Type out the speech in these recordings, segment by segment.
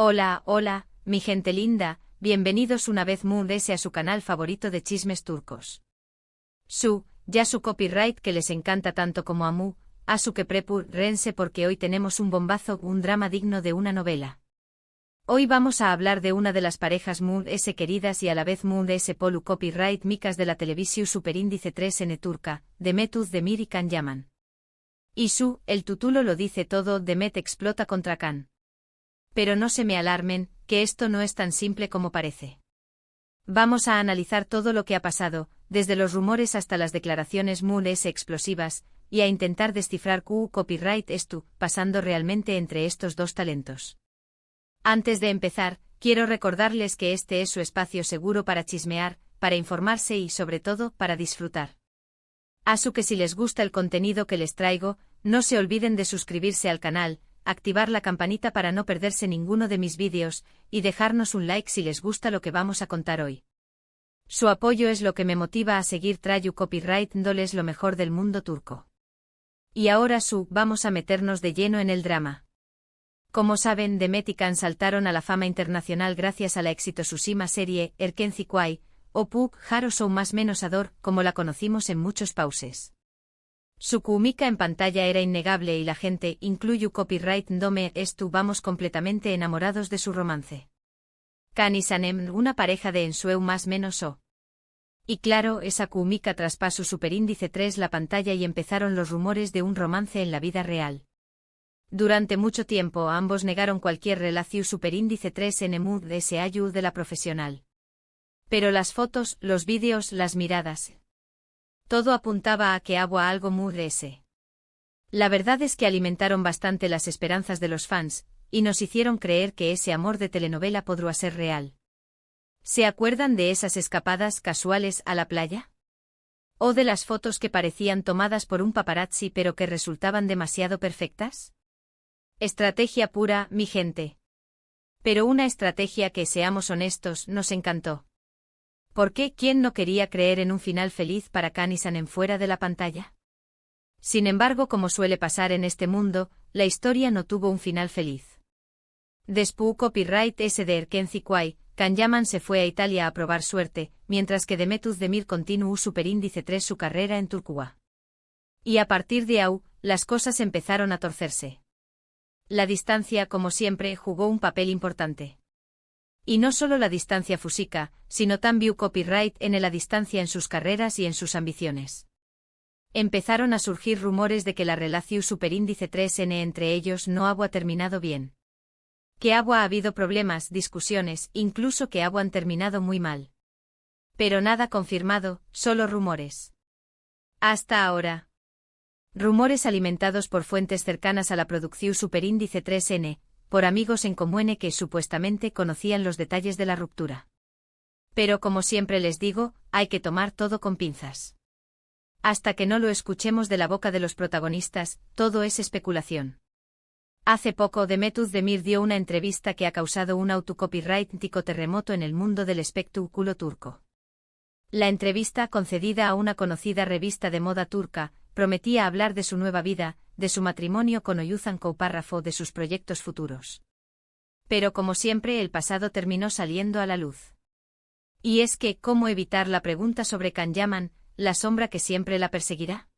Hola, hola, mi gente linda, bienvenidos una vez más a su canal favorito de chismes turcos. Ya su copyright que les encanta tanto como a mí, a su que prepárense porque hoy tenemos un bombazo, un drama digno de una novela. Hoy vamos a hablar de una de las parejas queridas y a la vez polu copyright micas de la televisión superíndice 3N turca, Demet Özdemir y Can Yaman. Y el título lo dice todo, Demet explota contra Can. Pero no se me alarmen, que esto no es tan simple como parece. Vamos a analizar todo lo que ha pasado, desde los rumores hasta las declaraciones explosivas, y a intentar descifrar qué copyright pasando realmente entre estos dos talentos. Antes de empezar, quiero recordarles que este es su espacio seguro para chismear, para informarse y sobre todo para disfrutar. Que si les gusta el contenido que les traigo, no se olviden de suscribirse al canal, activar la campanita para no perderse ninguno de mis vídeos, y dejarnos un like si les gusta lo que vamos a contar hoy. Su apoyo es lo que me motiva a seguir trayendo copyright dándoles lo mejor del mundo turco. Y ahora vamos a meternos de lleno en el drama. Como saben, Demet y Can saltaron a la fama internacional gracias a la exitosísima serie Erkenci Kuay, o Puk Haro Show más menos Ador, como la conocimos en muchos pauses. Su química en pantalla era innegable y la gente, incluyo copyright dome vamos completamente enamorados de su romance. Can y Sanem, una pareja de ensueu más menos o. Y claro, esa química traspasó superíndice 3 la pantalla y empezaron los rumores de un romance en la vida real. Durante mucho tiempo ambos negaron cualquier relación superíndice 3 en mood de ese ayu de la profesional. Pero las fotos, los vídeos, las miradas. Todo apuntaba a que había algo muy de ese. La verdad es que alimentaron bastante las esperanzas de los fans, y nos hicieron creer que ese amor de telenovela podría ser real. ¿Se acuerdan de esas escapadas casuales a la playa? ¿O de las fotos que parecían tomadas por un paparazzi pero que resultaban demasiado perfectas? Estrategia pura, mi gente. Pero una estrategia que, seamos honestos, nos encantó. ¿Por qué quién no quería creer en un final feliz para Can y Sanem fuera de la pantalla? Sin embargo, como suele pasar en este mundo, la historia no tuvo un final feliz. Después copyright ese de Erkenci Kuay, Can Yaman se fue a Italia a probar suerte, mientras que Demet Özdemir continuó superíndice 3 su carrera en Turquía. Y a partir de ahí, las cosas empezaron a torcerse. La distancia, como siempre, jugó un papel importante. Y no solo la distancia física, sino también copyright en la distancia en sus carreras y en sus ambiciones. Empezaron a surgir rumores de que la relación superíndice 3N entre ellos no había terminado bien. Que había habido problemas, discusiones, incluso que habían terminado muy mal. Pero nada confirmado, solo rumores. Hasta ahora. Rumores alimentados por fuentes cercanas a la producción superíndice 3N, por amigos en común que supuestamente conocían los detalles de la ruptura. Pero como siempre les digo, hay que tomar todo con pinzas. Hasta que no lo escuchemos de la boca de los protagonistas, todo es especulación. Hace poco Demet Özdemir dio una entrevista que ha causado un autocopyrightico terremoto en el mundo del espectáculo turco. La entrevista, concedida a una conocida revista de moda turca, prometía hablar de su nueva vida, de su matrimonio con Oyuzhan Koupárrafo, de sus proyectos futuros. Pero como siempre el pasado terminó saliendo a la luz. Y es que, ¿cómo evitar la pregunta sobre Can Yaman, la sombra que siempre la perseguirá?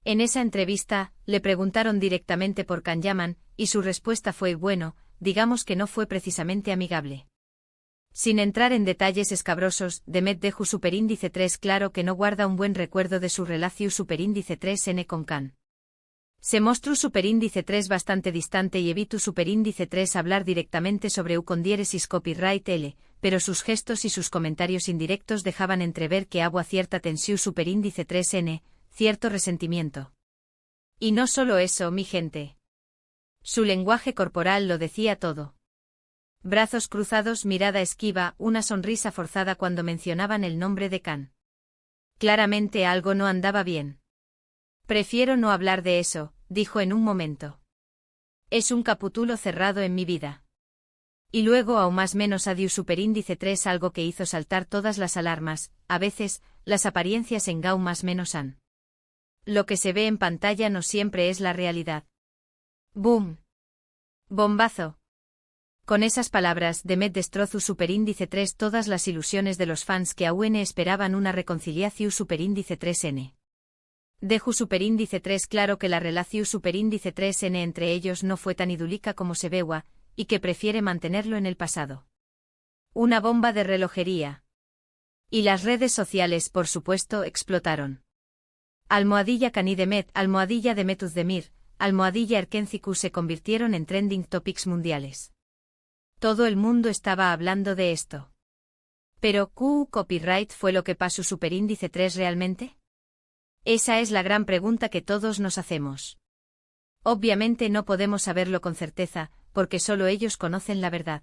En esa entrevista, le preguntaron directamente por Can Yaman, y su respuesta fue bueno, digamos que no fue precisamente amigable. Sin entrar en detalles escabrosos, Demet dejó superíndice 3 claro que no guarda un buen recuerdo de su relación superíndice 3N con Can. Se mostró superíndice 3 bastante distante y evitó superíndice 3 hablar directamente sobre con diéresis copyright L, pero sus gestos y sus comentarios indirectos dejaban entrever que había cierta tensión superíndice 3N, cierto resentimiento. Y no solo eso, mi gente. Su lenguaje corporal lo decía todo. Brazos cruzados, mirada esquiva, una sonrisa forzada cuando mencionaban el nombre de Can. Claramente algo no andaba bien. Prefiero no hablar de eso, dijo en un momento. Es un capítulo cerrado en mi vida. Y luego aún más menos adiós superíndice 3 algo que hizo saltar todas las alarmas, a veces, las apariencias en Gau más menos han. Lo que se ve en pantalla no siempre es la realidad. ¡Boom! Bombazo. Con esas palabras, Demet destrozó superíndice 3 todas las ilusiones de los fans que aún esperaban una reconciliación superíndice 3N. Deju superíndice 3 claro que la relación superíndice 3N entre ellos no fue tan idílica como se veía, y que prefiere mantenerlo en el pasado. Una bomba de relojería. Y las redes sociales, por supuesto, explotaron. Almohadilla Cani Demet, almohadilla Demet Uzdemir, almohadilla Erkenciku se convirtieron en trending topics mundiales. Todo el mundo estaba hablando de esto. Pero, ¿copyright fue lo que pasó superíndice 3 realmente? Esa es la gran pregunta que todos nos hacemos. Obviamente no podemos saberlo con certeza, porque solo ellos conocen la verdad.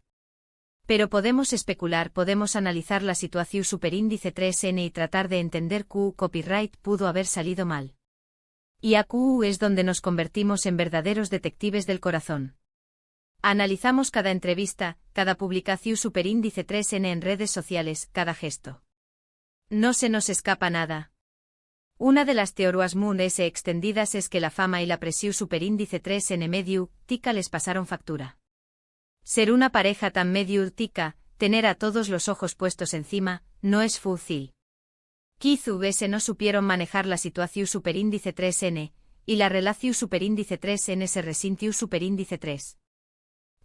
Pero podemos especular, podemos analizar la situación superíndice 3N y tratar de entender copyright pudo haber salido mal. Y a es donde nos convertimos en verdaderos detectives del corazón. Analizamos cada entrevista, cada publicación superíndice 3N en redes sociales, cada gesto. No se nos escapa nada. Una de las teorías más extendidas es que la fama y la presión superíndice 3N medio tica les pasaron factura. Ser una pareja tan medio tica, tener a todos los ojos puestos encima, no es fácil. Quizás no supieron manejar la situación superíndice 3N, y la relación superíndice 3N se resintió superíndice 3.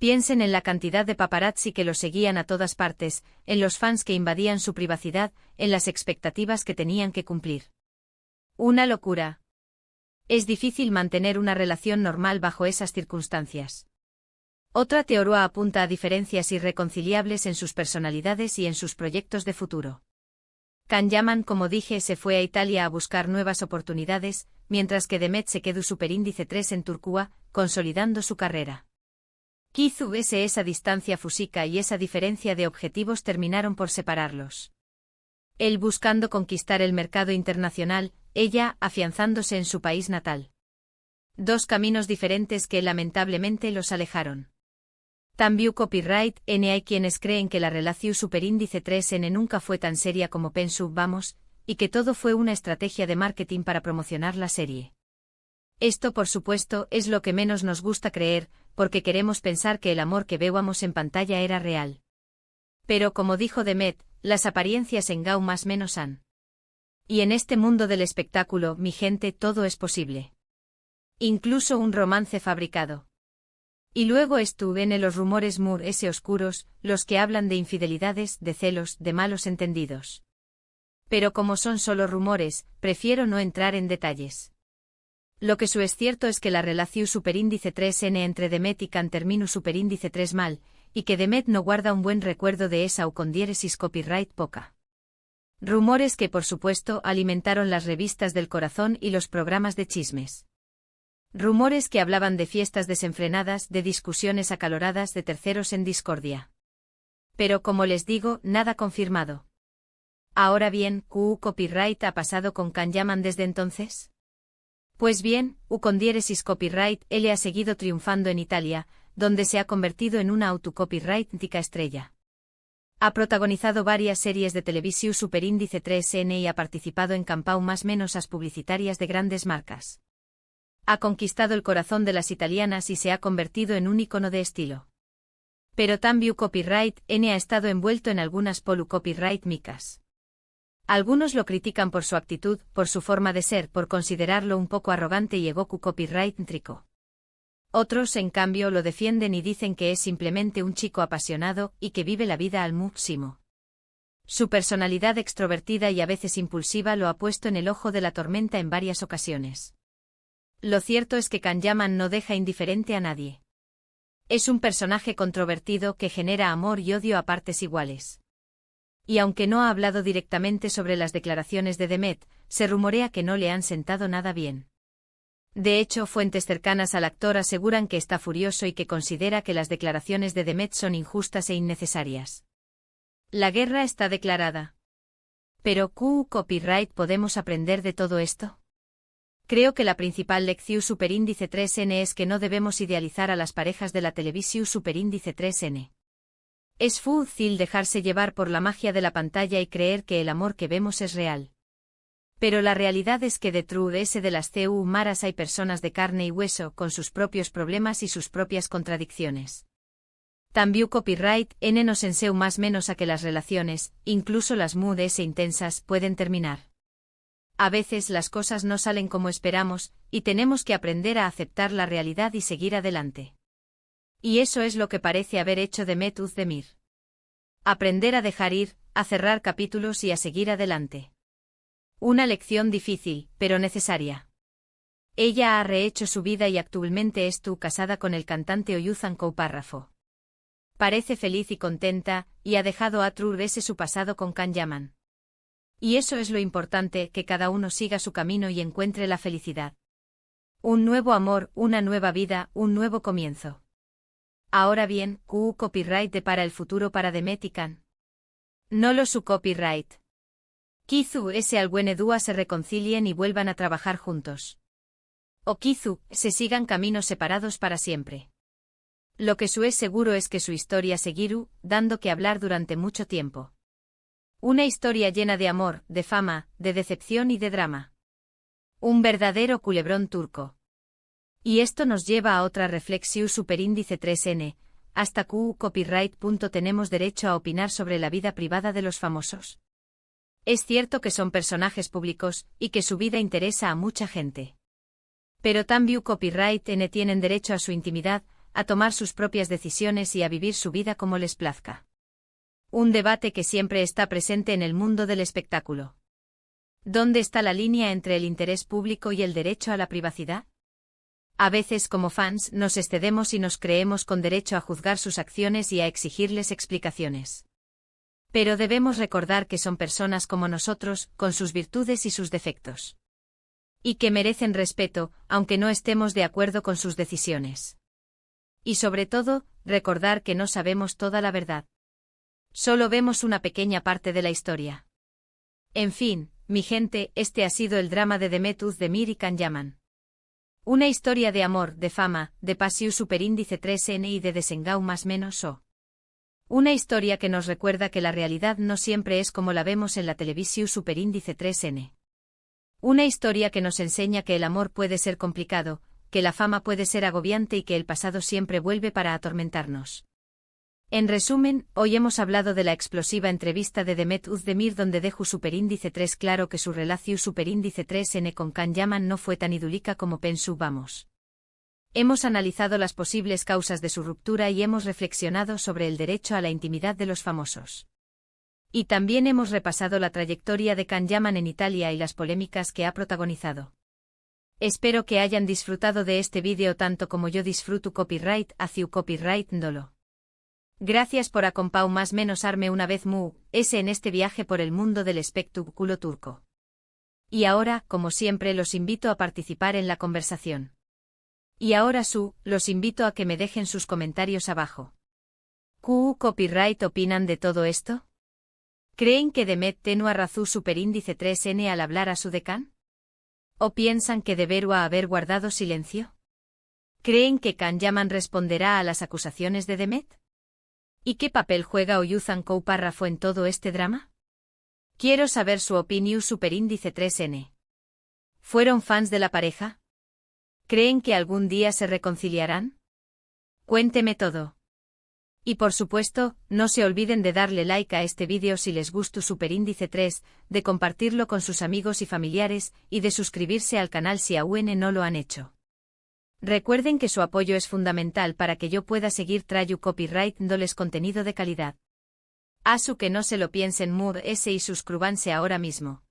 Piensen en la cantidad de paparazzi que lo seguían a todas partes, en los fans que invadían su privacidad, en las expectativas que tenían que cumplir. Una locura. Es difícil mantener una relación normal bajo esas circunstancias. Otra teoría apunta a diferencias irreconciliables en sus personalidades y en sus proyectos de futuro. Can Yaman, como dije, se fue a Italia a buscar nuevas oportunidades, mientras que Demet se quedó superíndice 3 en Turquía, consolidando su carrera. Quizás esa distancia física y esa diferencia de objetivos terminaron por separarlos. Él buscando conquistar el mercado internacional, ella afianzándose en su país natal. Dos caminos diferentes que lamentablemente los alejaron. También copyright hay quienes creen que la relación superíndice 3N nunca fue tan seria como pensábamos, y que todo fue una estrategia de marketing para promocionar la serie. Esto, por supuesto, es lo que menos nos gusta creer, porque queremos pensar que el amor que veíamos en pantalla era real. Pero como dijo Demet, las apariencias engau más menos han. Y en este mundo del espectáculo, mi gente, todo es posible. Incluso un romance fabricado. Y luego estuve en los rumores oscuros, los que hablan de infidelidades, de celos, de malos entendidos. Pero como son solo rumores, prefiero no entrar en detalles. Lo que es cierto es que la relación superíndice 3N entre Demet y Can terminó superíndice 3 mal, y que Demet no guarda un buen recuerdo de esa o con diéresis copyright poca. Rumores que por supuesto alimentaron las revistas del corazón y los programas de chismes. Rumores que hablaban de fiestas desenfrenadas, de discusiones acaloradas, de terceros en discordia. Pero como les digo, nada confirmado. Ahora bien, copyright ha pasado con Can Yaman desde entonces? Pues bien, con diéresis copyright él ha seguido triunfando en Italia, donde se ha convertido en una autocopyrightica estrella. Ha protagonizado varias series de televisión superíndice 3N y ha participado en campaumas menos as publicitarias de grandes marcas. Ha conquistado el corazón de las italianas y se ha convertido en un icono de estilo. Pero también copyright ha estado envuelto en algunas copyright micas. Algunos lo critican por su actitud, por su forma de ser, por considerarlo un poco arrogante y egoku copyright trico. Otros, en cambio, lo defienden y dicen que es simplemente un chico apasionado y que vive la vida al máximo. Su personalidad extrovertida y a veces impulsiva lo ha puesto en el ojo de la tormenta en varias ocasiones. Lo cierto es que Can Yaman no deja indiferente a nadie. Es un personaje controvertido que genera amor y odio a partes iguales. Y aunque no ha hablado directamente sobre las declaraciones de Demet, se rumorea que no le han sentado nada bien. De hecho, fuentes cercanas al actor aseguran que está furioso y que considera que las declaraciones de Demet son injustas e innecesarias. La guerra está declarada. Pero, ¿copyright podemos aprender de todo esto? Creo que la principal lección superíndice 3N es que no debemos idealizar a las parejas de la televisión superíndice 3N. Es fácil dejarse llevar por la magia de la pantalla y creer que el amor que vemos es real. Pero la realidad es que detrás de las maras hay personas de carne y hueso con sus propios problemas y sus propias contradicciones. También copyright N nos enseña más menos a que las relaciones, incluso las moods intensas, pueden terminar. A veces las cosas no salen como esperamos, y tenemos que aprender a aceptar la realidad y seguir adelante. Y eso es lo que parece haber hecho Demet Özdemir. Aprender a dejar ir, a cerrar capítulos y a seguir adelante. Una lección difícil, pero necesaria. Ella ha rehecho su vida y actualmente está casada con el cantante Oyuzhan Párrafo. Parece feliz y contenta, y ha dejado atrás su pasado con Can Yaman. Y eso es lo importante, que cada uno siga su camino y encuentre la felicidad. Un nuevo amor, una nueva vida, un nuevo comienzo. Ahora bien, ¿qué copyright depara el futuro para Demet y Can? No lo su copyright. Kizu ese Alguenedúa se reconcilien y vuelvan a trabajar juntos. O Kizu, se sigan caminos separados para siempre. Lo que su es seguro es que su historia seguirá dando que hablar durante mucho tiempo. Una historia llena de amor, de fama, de decepción y de drama. Un verdadero culebrón turco. Y esto nos lleva a otra reflexión superíndice 3n, hasta copyright. Tenemos derecho a opinar sobre la vida privada de los famosos. Es cierto que son personajes públicos, y que su vida interesa a mucha gente. Pero también copyright N tienen derecho a su intimidad, a tomar sus propias decisiones y a vivir su vida como les plazca. Un debate que siempre está presente en el mundo del espectáculo. ¿Dónde está la línea entre el interés público y el derecho a la privacidad? A veces como fans nos excedemos y nos creemos con derecho a juzgar sus acciones y a exigirles explicaciones. Pero debemos recordar que son personas como nosotros, con sus virtudes y sus defectos. Y que merecen respeto, aunque no estemos de acuerdo con sus decisiones. Y sobre todo, recordar que no sabemos toda la verdad. Solo vemos una pequeña parte de la historia. En fin, mi gente, este ha sido el drama de Demet Özdemir y Can Yaman. Una historia de amor, de fama, de pasión superíndice 3n y de desengao más menos o. Una historia que nos recuerda que la realidad no siempre es como la vemos en la televisión superíndice 3n. Una historia que nos enseña que el amor puede ser complicado, que la fama puede ser agobiante y que el pasado siempre vuelve para atormentarnos. En resumen, hoy hemos hablado de la explosiva entrevista de Demet Özdemir donde dejó superíndice 3 claro que su relación superíndice 3n con Can Yaman no fue tan idílica como pensábamos. Hemos analizado las posibles causas de su ruptura y hemos reflexionado sobre el derecho a la intimidad de los famosos. Y también hemos repasado la trayectoria de Can Yaman en Italia y las polémicas que ha protagonizado. Espero que hayan disfrutado de este vídeo tanto como yo disfruto copyright hacia copyright ndolo. Gracias por acompañarme más menos arme una vez en este viaje por el mundo del espectáculo turco. Y ahora, como siempre, los invito a participar en la conversación. Y ahora los invito a que me dejen sus comentarios abajo. ¿Qué copyright opinan de todo esto? ¿Creen que Demet tenía razón superíndice 3n al hablar a su decán? ¿O piensan que debería haber guardado silencio? ¿Creen que Can Yaman responderá a las acusaciones de Demet? ¿Y qué papel juega Oyuzhan Párrafo en todo este drama? Quiero saber su opinión superíndice 3n. ¿Fueron fans de la pareja? ¿Creen que algún día se reconciliarán? Cuénteme todo. Y por supuesto, no se olviden de darle like a este vídeo si les gustó superíndice 3, de compartirlo con sus amigos y familiares, y de suscribirse al canal si aún no lo han hecho. Recuerden que su apoyo es fundamental para que yo pueda seguir trayendo copyright dándoles contenido de calidad. Asu que no se lo piensen y suscríbanse ahora mismo.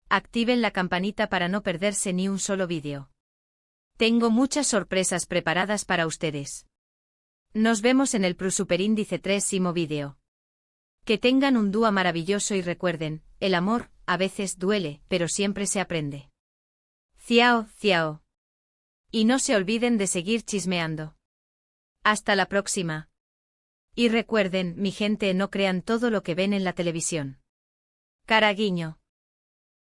Activen la campanita para no perderse ni un solo vídeo. Tengo muchas sorpresas preparadas para ustedes. Nos vemos en el superíndice 3 vídeo. Que tengan un día maravilloso y recuerden, el amor, a veces duele, pero siempre se aprende. Ciao, ciao. Y no se olviden de seguir chismeando. Hasta la próxima. Y recuerden, mi gente, no crean todo lo que ven en la televisión. Caraguiño.